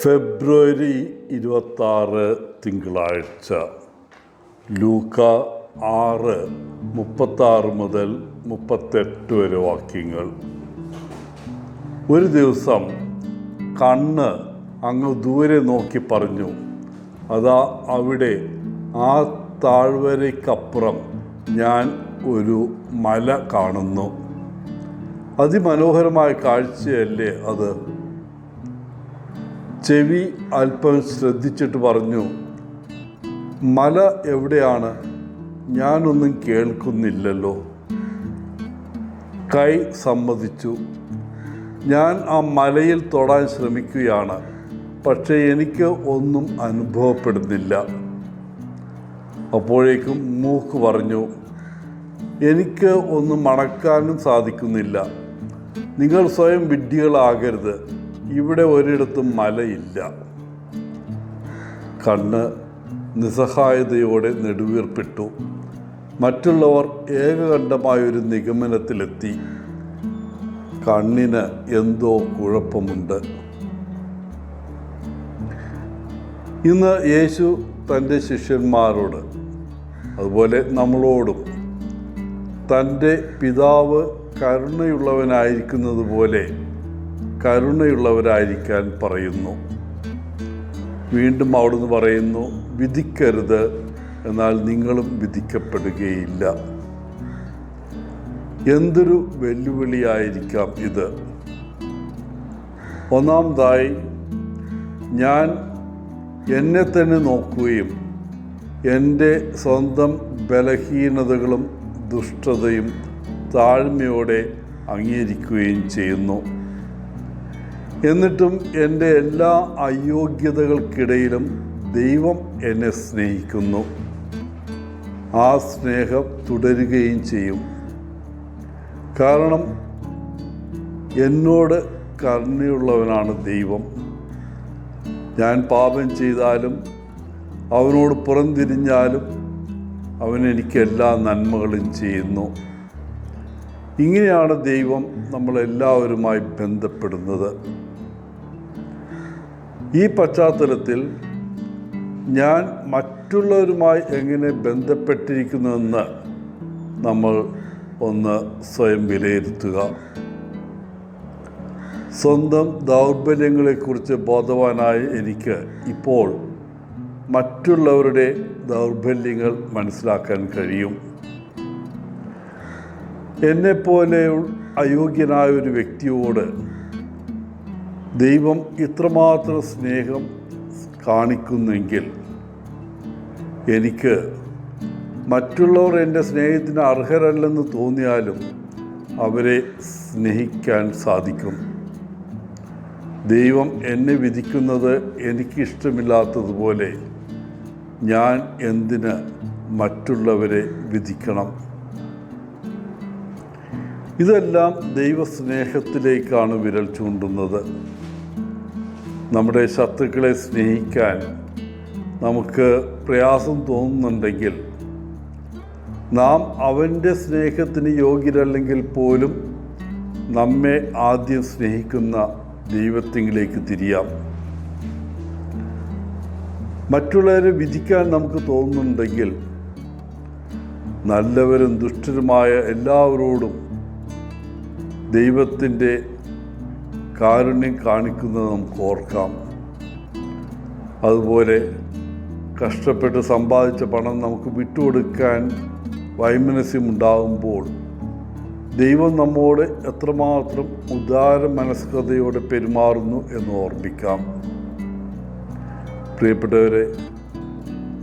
ഫെബ്രുവരി 26 തിങ്കളാഴ്ച. ലൂക്ക 6:36 മുതൽ 38 വരെ വാക്യങ്ങൾ. ഒരു ദിവസം കണ്ണ് അങ്ങ് ദൂരെ നോക്കി പറഞ്ഞു, അതാ അവിടെ ആ താഴ്വരയ്ക്കപ്പുറം ഞാൻ ഒരു മല കാണുന്നു. അതിമനോഹരമായ കാഴ്ചയല്ലേ അത്. ചെവി അല്പം ശ്രദ്ധിച്ചിട്ട് പറഞ്ഞു, മല എവിടെയാണ്? ഞാനൊന്നും കേൾക്കുന്നില്ലല്ലോ. കൈ സമ്മതിച്ചു, ഞാൻ ആ മലയിൽ തൊടാൻ ശ്രമിക്കുകയാണ്, പക്ഷേ എനിക്ക് ഒന്നും അനുഭവപ്പെടുന്നില്ല. അപ്പോഴേക്കും മൂക്ക് പറഞ്ഞു, എനിക്ക് ഒന്നും മണക്കാനും സാധിക്കുന്നില്ല. നിങ്ങൾ സ്വയം വിഡ്ഢികളാകരുത്, ഇവിടെ ഒരിടത്തും മലയില്ല. കണ്ണ് നിസ്സഹായതയോടെ നെടുവീർപ്പിട്ടു. മറ്റുള്ളവർ ഏകകണ്ഠമായൊരു നിഗമനത്തിലെത്തി. കണ്ണിന് എന്തോ കുഴപ്പമുണ്ട്. ഇന്ന് യേശു തൻ്റെ ശിഷ്യന്മാരോട്, അതുപോലെ നമ്മളോടും, തൻ്റെ പിതാവ് കരുണയുള്ളവനായിരിക്കുന്നത് പോലെ കരുണയുള്ളവരായിരിക്കാൻ പറയുന്നു. വീണ്ടും അവിടുന്ന് പറയുന്നു, വിധിക്കരുത്, എന്നാൽ നിങ്ങളും വിധിക്കപ്പെടുകയില്ല. എന്തൊരു വെല്ലുവിളിയായിരിക്കാം ഇത്. ഒന്നാമതായി, ഞാൻ എന്നെ തന്നെ നോക്കുകയും എൻ്റെ സ്വന്തം ബലഹീനതകളും ദുഷ്ടതയും താഴ്മയോടെ അംഗീകരിക്കുകയും ചെയ്യുന്നു. എന്നിട്ടും എൻ്റെ എല്ലാ അയോഗ്യതകൾക്കിടയിലും ദൈവം എന്നെ സ്നേഹിക്കുന്നു. ആ സ്നേഹം തുടരുകയും ചെയ്യും. കാരണം എന്നോട് കരുണയുള്ളവനാണ് ദൈവം. ഞാൻ പാപം ചെയ്താലും അവനോട് പുറംതിരിഞ്ഞാലും അവൻ എനിക്ക് എല്ലാ നന്മകളും ചെയ്യുന്നു. ഇങ്ങനെയാണ് ദൈവം നമ്മളെല്ലാവരുമായി ബന്ധപ്പെടുന്നത്. ഈ പശ്ചാത്തലത്തിൽ ഞാൻ മറ്റുള്ളവരുമായി എങ്ങനെ ബന്ധപ്പെട്ടിരിക്കുന്നുവെന്ന് നമ്മൾ ഒന്ന് സ്വയം വിലയിരുത്തുക. സ്വന്തം ദൗർബല്യങ്ങളെക്കുറിച്ച് ബോധവാനായ എനിക്ക് ഇപ്പോൾ മറ്റുള്ളവരുടെ ദൗർബല്യങ്ങൾ മനസ്സിലാക്കാൻ കഴിയും. എന്നെപ്പോലെ അയോഗ്യനായ ഒരു വ്യക്തിയോട് ദൈവം ഇത്രമാത്രം സ്നേഹം കാണിക്കുന്നെങ്കിൽ എനിക്ക് മറ്റുള്ളവർ എൻ്റെ സ്നേഹത്തിന് അർഹരല്ലെന്ന് തോന്നിയാലും അവരെ സ്നേഹിക്കാൻ സാധിക്കും. ദൈവം എന്നെ വിധിക്കുന്നത് എനിക്കിഷ്ടമില്ലാത്തതുപോലെ ഞാൻ എന്തിന് മറ്റുള്ളവരെ വിധിക്കണം? ഇതെല്ലാം ദൈവസ്നേഹത്തിലേക്കാണ് വിരൽ ചൂണ്ടുന്നത്. നമ്മുടെ ശത്രുക്കളെ സ്നേഹിക്കാൻ നമുക്ക് പ്രയാസം തോന്നുന്നുണ്ടെങ്കിൽ നാം അവൻ്റെ സ്നേഹത്തിന് യോഗ്യരല്ലെങ്കിൽ പോലും നമ്മെ ആദ്യം സ്നേഹിക്കുന്ന ദൈവത്തിലേക്ക് തിരിയാം. മറ്റുള്ളവരെ വിധിക്കാൻ നമുക്ക് തോന്നുന്നുണ്ടെങ്കിൽ നല്ലവരും ദുഷ്ടരുമായ എല്ലാവരോടും ദൈവത്തിൻ്റെ കാരുണ്യം കാണിക്കുന്നത് നമുക്ക് ഓർക്കാം. അതുപോലെ കഷ്ടപ്പെട്ട് സമ്പാദിച്ച പണം നമുക്ക് വിട്ടുകൊടുക്കാൻ വൈമനസ്യമുണ്ടാകുമ്പോൾ ദൈവം നമ്മോട് എത്രമാത്രം ഉദാര മനസ്കതയോടെ പെരുമാറുന്നു എന്ന് ഓർമ്മിക്കാം. പ്രിയപ്പെട്ടവരെ,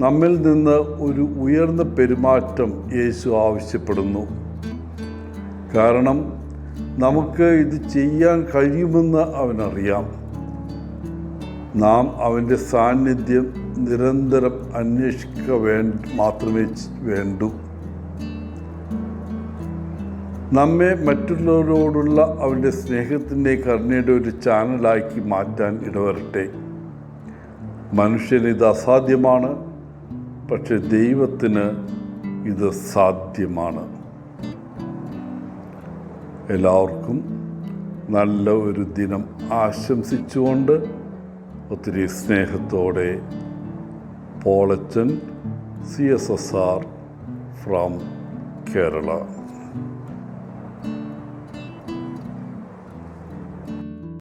നമ്മിൽ നിന്ന് ഒരു ഉയർന്ന പെരുമാറ്റം യേശു ആവശ്യപ്പെടുന്നു. കാരണം നമുക്ക് ഇത് ചെയ്യാൻ കഴിയുമെന്ന് അവനറിയാം. നാം അവൻ്റെ സാന്നിധ്യം നിരന്തരം അന്വേഷിക്കുക മാത്രമേ വേണ്ടൂ. നമ്മെ മറ്റുള്ളവരോടുള്ള അവൻ്റെ സ്നേഹത്തിൻ്റെ കരുണയുടെ ഒരു ചാനലാക്കി മാറ്റാൻ ഇടവരട്ടെ. മനുഷ്യന് ഇത് അസാധ്യമാണ്, പക്ഷെ ദൈവത്തിന് ഇത് സാധ്യമാണ്. എല്ലാവർക്കും നല്ല ഒരു ദിനം ആശംസിച്ചുകൊണ്ട് ഒത്തിരി സ്നേഹത്തോടെ പോളച്ചൻ CSSR ഫ്രം കേരള.